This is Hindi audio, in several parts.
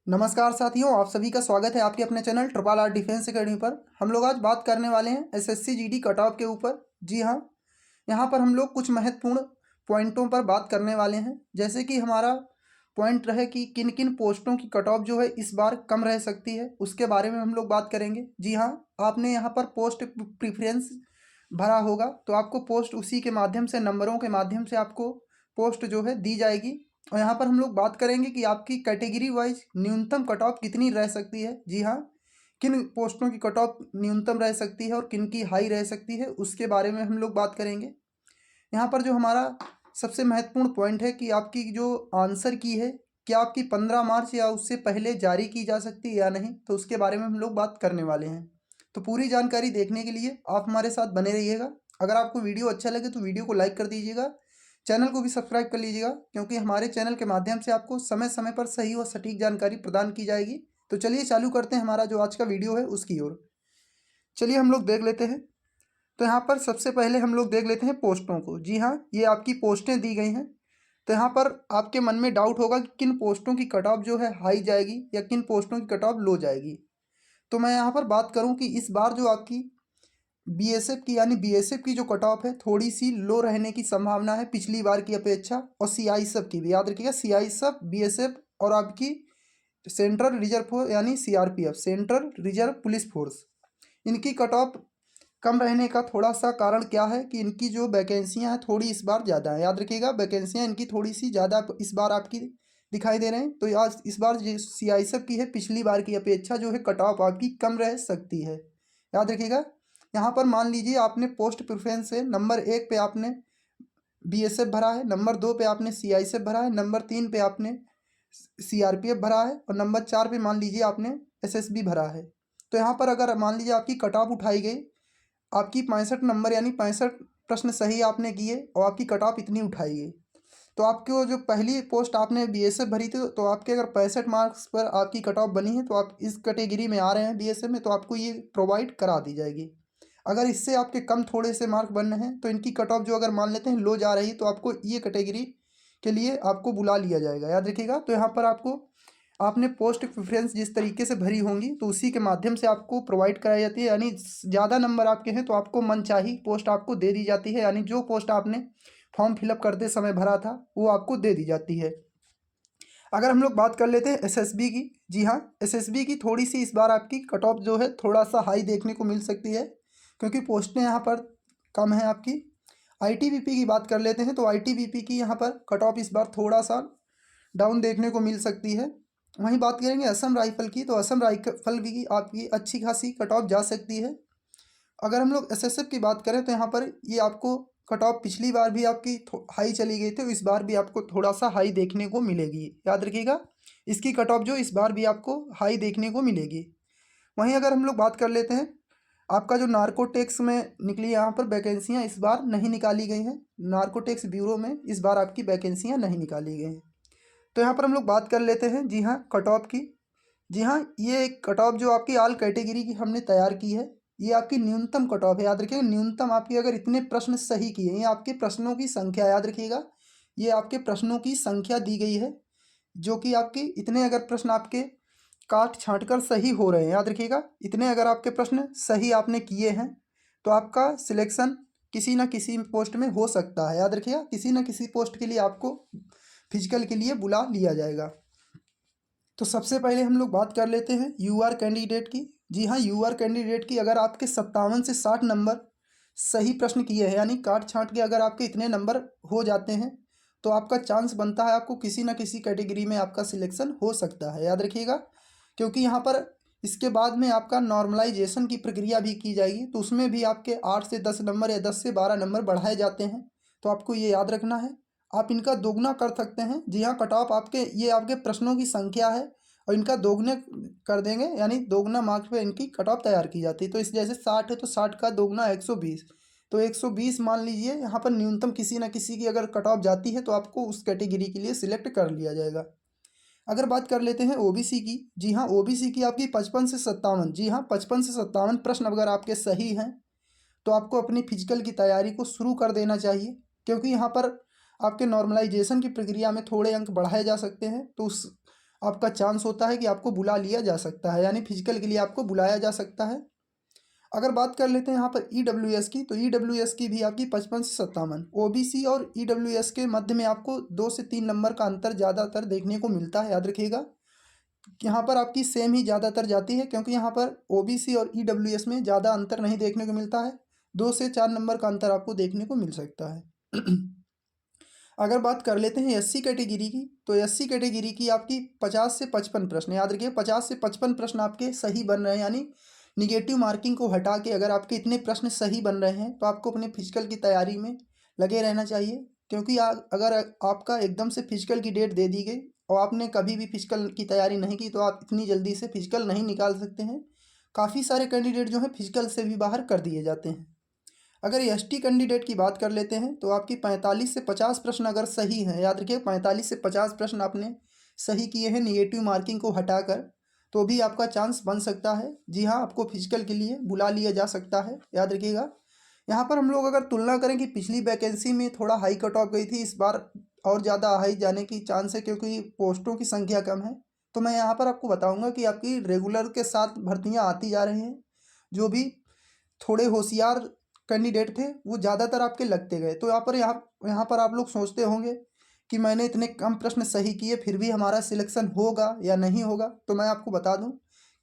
नमस्कार साथियों, आप सभी का स्वागत है आपके अपने channel triple R defence academy पर। हम लोग आज बात करने वाले हैं एसएससी जीडी कट ऑफ के ऊपर। जी हाँ, यहाँ पर हम लोग कुछ महत्वपूर्ण पॉइंटों पर बात करने वाले हैं। जैसे कि हमारा पॉइंट रहे कि किन किन पोस्टों की कट ऑफ जो है इस बार कम रह सकती है, उसके बारे में हम लोग बात करेंगे। जी हाँ, आपने यहाँ पर पोस्ट प्रिफरेंस भरा होगा तो आपको पोस्ट उसी के माध्यम से, नंबरों के माध्यम से आपको पोस्ट जो है दी जाएगी। और यहाँ पर हम लोग बात करेंगे कि आपकी कैटेगरी वाइज न्यूनतम कट ऑफ कितनी रह सकती है। जी हाँ, किन पोस्टों की कट ऑफ न्यूनतम रह सकती है और किन की हाई रह सकती है, उसके बारे में हम लोग बात करेंगे। यहाँ पर जो हमारा सबसे महत्वपूर्ण पॉइंट है कि आपकी जो आंसर की है, क्या आपकी 15 मार्च या उससे पहले जारी की जा सकती है या नहीं, तो उसके बारे में हम लोग बात करने वाले हैं। तो पूरी जानकारी देखने के लिए आप हमारे साथ बने रहिएगा। अगर आपको वीडियो अच्छा लगे तो वीडियो को लाइक कर दीजिएगा, चैनल को भी सब्सक्राइब कर लीजिएगा, क्योंकि हमारे चैनल के माध्यम से आपको समय समय पर सही और सटीक जानकारी प्रदान की जाएगी। तो चलिए चालू करते हैं हमारा जो आज का वीडियो है उसकी ओर। चलिए हम लोग देख लेते हैं। तो यहाँ पर सबसे पहले हम लोग देख लेते हैं पोस्टों को। जी हाँ, ये आपकी पोस्टें दी गई हैं। तो यहाँ पर आपके मन में डाउट होगा कि किन पोस्टों की कट ऑफ जो है हाई जाएगी या किन पोस्टों की कट ऑफ लो जाएगी। तो मैं यहाँ पर बात करूँ कि इस बार जो आपकी बीएसएफ की यानी बीएसएफ की जो कट ऑफ है थोड़ी सी लो रहने की संभावना है पिछली बार की अपेक्षा। और सीआईएसएफ की भी याद रखिएगा, सीआईएसएफ, बीएसएफ और आपकी सेंट्रल रिजर्व फोर्स यानी CRPF, central reserve police force, इनकी कट ऑफ कम रहने का थोड़ा सा कारण क्या है कि इनकी जो वैकेंसियां हैं थोड़ी इस बार ज़्यादा है। याद रखिएगा, वैकेंसियां इनकी थोड़ी सी ज़्यादा इस बार आपकी दिखाई दे रहे हैं। तो आज इस बार जो सीआईएसएफ की है पिछली बार की अपेक्षा जो है कट ऑफ आपकी कम रह सकती है। याद रखिएगा, यहाँ पर मान लीजिए आपने पोस्ट प्रेफरेंस से नंबर 1 पे आपने बीएसएफ भरा है, नंबर 2 पे आपने सीआईएसएफ भरा है, नंबर 3 पे आपने सीआरपीएफ भरा है और नंबर 4 पे मान लीजिए आपने एसएसबी भरा है। तो यहाँ पर अगर मान लीजिए आपकी कट ऑफ उठाई गई, आपकी 65 नंबर यानी 65 प्रश्न सही आपने किए और आपकी कट ऑफ इतनी उठाई गई, तो आपको जो पहली पोस्ट आपने बीएसएफ भरी थी तो आपके अगर 65 मार्क्स पर आपकी कट ऑफ बनी है तो आप इस कैटेगरी में आ रहे हैं बीएसएफ में, तो आपको ये प्रोवाइड करा दी जाएगी। अगर इससे आपके कम थोड़े से मार्क बन रहे हैं तो इनकी कट ऑफ जो अगर मान लेते हैं लो जा रही है तो आपको ये कैटेगरी के लिए आपको बुला लिया जाएगा। याद रखिएगा, तो यहाँ पर आपको आपने पोस्ट प्रेफरेंस जिस तरीके से भरी होंगी तो उसी के माध्यम से आपको प्रोवाइड कराई जाती है। यानी ज़्यादा नंबर आपके हैं तो आपको मनचाही पोस्ट आपको दे दी जाती है, यानी जो पोस्ट आपने फॉर्म फिलअप करते समय भरा था वो आपको दे दी जाती है। अगर हम लोग बात कर लेते हैं एसएसबी की। जी हाँ, एसएसबी की थोड़ी सी इस बार आपकी कट ऑफ जो है थोड़ा सा हाई देखने को मिल सकती है, क्योंकि पोस्टें यहाँ पर कम है आपकी। आईटीबीपी की बात कर लेते हैं तो आईटीबीपी की यहाँ पर कट ऑफ इस बार थोड़ा सा डाउन देखने को मिल सकती है। वहीं बात करेंगे असम राइफल की, तो असम राइफल की आपकी अच्छी खासी कट ऑफ जा सकती है। अगर हम लोग एसएसएफ की बात करें तो यहाँ पर ये आपको कट ऑफ पिछली बार भी आपकी हाई चली गई थी, इस बार भी आपको थोड़ा सा हाई देखने को मिलेगी। याद रखिएगा, इसकी कट ऑफ जो इस बार भी आपको हाई देखने को मिलेगी। वहीं अगर हम लोग बात कर लेते हैं आपका जो नार्कोटेक्स में निकली यहाँ पर वैकेंसियाँ इस बार नहीं निकाली गई हैं, नार्कोटेक्स ब्यूरो में इस बार आपकी वैकेंसियाँ नहीं निकाली गई हैं। तो यहाँ पर हम लोग बात कर लेते हैं जी हाँ कट ऑफ की। जी हाँ, ये एक कट ऑफ जो आपकी ऑल कैटेगरी की हमने तैयार की है, ये आपकी न्यूनतम कट ऑफ है। याद रखिएगा, न्यूनतम आपकी अगर इतने प्रश्न सही किए, ये आपके प्रश्नों की संख्या, याद रखिएगा ये आपके प्रश्नों की संख्या दी गई है, जो कि आपकी इतने अगर प्रश्न आपके काट छाँट कर सही हो रहे हैं, याद रखिएगा इतने अगर आपके प्रश्न सही आपने किए हैं तो आपका सिलेक्शन किसी न किसी पोस्ट में हो सकता है। याद रखिएगा, किसी न किसी पोस्ट के लिए आपको फिजिकल के लिए बुला लिया जाएगा। तो सबसे पहले हम लोग बात कर लेते हैं यूआर कैंडिडेट की। जी हाँ, यूआर कैंडिडेट की अगर आपके 57 से 60 नंबर सही प्रश्न किए हैं, यानी काट छाँट के अगर आपके इतने नंबर हो जाते हैं तो आपका चांस बनता है आपको किसी न किसी कैटेगरी में आपका सिलेक्शन हो सकता है। याद रखिएगा, क्योंकि यहाँ पर इसके बाद में आपका नॉर्मलाइजेशन की प्रक्रिया भी की जाएगी, तो उसमें भी आपके 8 से 10 नंबर या 10 से 12 नंबर बढ़ाए जाते हैं। तो आपको ये याद रखना है, आप इनका दोगुना कर सकते हैं। जी हाँ, कट ऑफ आपके ये आपके प्रश्नों की संख्या है और इनका दोगुने कर देंगे, यानी दोगुना मार्क्स पे इनकी कट ऑफ तैयार की जाती है। तो इस जैसे 60 है तो 60 का दोगुना 120, तो 120 मान लीजिए यहाँ पर न्यूनतम किसी न किसी की अगर कट ऑफ जाती है तो आपको उस कैटेगरी के लिए सिलेक्ट कर लिया जाएगा। अगर बात कर लेते हैं ओबीसी की। जी हाँ, ओबीसी की आपकी 55 से 57, जी हाँ 55 से 57 प्रश्न अगर आपके सही हैं तो आपको अपनी फिजिकल की तैयारी को शुरू कर देना चाहिए, क्योंकि यहाँ पर आपके नॉर्मलाइजेशन की प्रक्रिया में थोड़े अंक बढ़ाए जा सकते हैं। तो उस आपका चांस होता है कि आपको बुला लिया जा सकता है, यानी फिजिकल के लिए आपको बुलाया जा सकता है। अगर बात कर लेते हैं यहाँ पर ईडब्ल्यूएस की, तो ईडब्ल्यूएस की भी आपकी 55 से 57, ओबीसी और ईडब्ल्यूएस के मध्य में आपको 2 से 3 नंबर का अंतर ज़्यादातर देखने को मिलता है, याद रखिएगा। यहाँ पर आपकी सेम ही ज़्यादातर जाती है, क्योंकि यहाँ पर ओबीसी और ईडब्ल्यूएस में ज़्यादा अंतर नहीं देखने को मिलता है, 2 से 4 नंबर का अंतर आपको देखने को मिल सकता है। अगर बात कर लेते हैं एससी कैटेगरी की, तो एससी कैटेगरी की आपकी 50 से 55 प्रश्न, याद रखिए 50 से 55 प्रश्न आपके सही बन रहे हैं, यानी निगेटिव मार्किंग को हटा के अगर आपके इतने प्रश्न सही बन रहे हैं तो आपको अपने फिजिकल की तैयारी में लगे रहना चाहिए। क्योंकि अगर आपका एकदम से फिजिकल की डेट दे दी गई और आपने कभी भी फिजिकल की तैयारी नहीं की, तो आप इतनी जल्दी से फिजिकल नहीं निकाल सकते हैं। काफ़ी सारे कैंडिडेट जो हैं फिजिकल से भी बाहर कर दिए जाते हैं। अगर एसटी कैंडिडेट की बात कर लेते हैं, तो आपकी 45 से 50 प्रश्न अगर सही हैं, याद रखिए 45 से 50 प्रश्न आपने सही किए हैं निगेटिव मार्किंग को हटाकर, तो भी आपका चांस बन सकता है। जी हाँ, आपको फिजिकल के लिए बुला लिया जा सकता है, याद रखिएगा। यहाँ पर हम लोग अगर तुलना करें कि पिछली वैकेंसी में थोड़ा हाई कट ऑफ गई थी, इस बार और ज़्यादा हाई जाने की चांस है, क्योंकि पोस्टों की संख्या कम है। तो मैं यहाँ पर आपको बताऊँगा कि आपकी रेगुलर के साथ भर्तियाँ आती जा रही हैं। जो भी थोड़े होशियार कैंडिडेट थे वो ज़्यादातर आपके लगते गए। तो यहाँ पर आप लोग सोचते होंगे कि मैंने इतने कम प्रश्न सही किए फिर भी हमारा सिलेक्शन होगा या नहीं होगा। तो मैं आपको बता दूं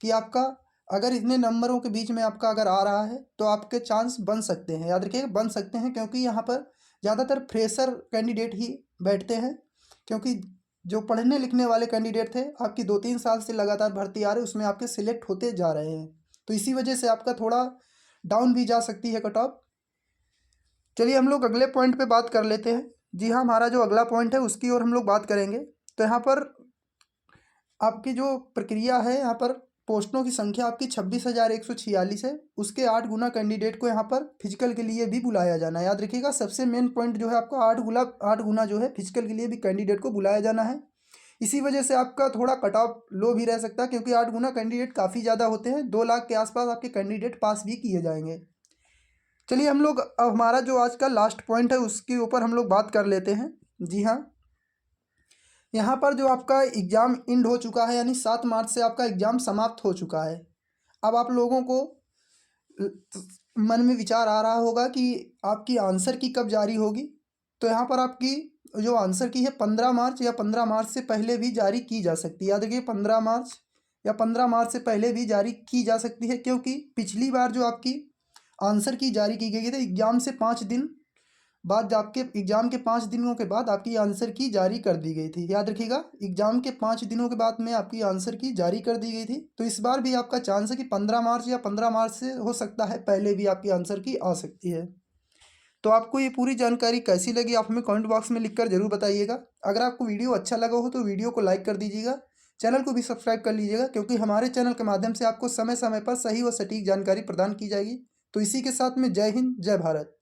कि आपका अगर इतने नंबरों के बीच में आपका अगर आ रहा है तो आपके चांस बन सकते हैं, याद रखिए बन सकते हैं, क्योंकि यहाँ पर ज़्यादातर फ्रेशर कैंडिडेट ही बैठते हैं। क्योंकि जो पढ़ने लिखने वाले कैंडिडेट थे आपकी 2-3 साल से लगातार भर्ती आ रही, उसमें आपके सिलेक्ट होते जा रहे हैं। तो इसी वजह से आपका थोड़ा डाउन भी जा सकती है कट ऑफ। चलिए हम लोग अगले पॉइंट पे बात कर लेते हैं। जी हाँ, हमारा जो अगला पॉइंट है उसकी ओर हम लोग बात करेंगे। तो यहाँ पर आपकी जो प्रक्रिया है, यहाँ पर पोस्टों की संख्या आपकी 26,146 है। उसके 8 गुना कैंडिडेट को यहाँ पर फिजिकल के लिए भी बुलाया जाना है, याद रखिएगा। सबसे मेन पॉइंट जो है आपका 8 गुना जो है फिजिकल के लिए भी कैंडिडेट को बुलाया जाना है। इसी वजह से आपका थोड़ा कट ऑफ लो भी रह सकता है, क्योंकि 8 गुना कैंडिडेट काफ़ी ज़्यादा होते हैं। 2 लाख के आसपास आपके कैंडिडेट पास भी किए जाएंगे। चलिए हम लोग अब हमारा जो आज का लास्ट पॉइंट है उसके ऊपर हम लोग बात कर लेते हैं। जी हाँ, यहाँ पर जो आपका एग्ज़ाम एंड हो चुका है, यानी 7 मार्च से आपका एग्ज़ाम समाप्त हो चुका है। अब आप लोगों को मन में विचार आ रहा होगा कि आपकी आंसर की कब जारी होगी। तो यहाँ पर आपकी जो आंसर की है 15 मार्च या 15 मार्च से पहले भी जारी की जा सकती है। याद रखिए 15 मार्च या 15 मार्च से पहले भी जारी की जा सकती है, क्योंकि पिछली बार जो आपकी आंसर की जारी की गई थी एग्ज़ाम से 5 दिन बाद, आपके एग्ज़ाम के 5 दिनों के बाद आपकी आंसर की जारी कर दी गई थी। याद रखिएगा एग्ज़ाम के 5 दिनों के बाद में आपकी आंसर की जारी कर दी गई थी। तो इस बार भी आपका चांस है कि 15 मार्च या 15 मार्च से हो सकता है पहले भी आपकी आंसर की आ सकती है। तो आपको ये पूरी जानकारी कैसी लगी आप हमें कमेंट बॉक्स में लिखकर जरूर बताइएगा। अगर आपको वीडियो अच्छा लगा हो तो वीडियो को लाइक कर दीजिएगा, चैनल को भी सब्सक्राइब कर लीजिएगा, क्योंकि हमारे चैनल के माध्यम से आपको समय समय पर सही व सटीक जानकारी प्रदान की जाएगी। तो इसी के साथ में जय हिंद, जय भारत।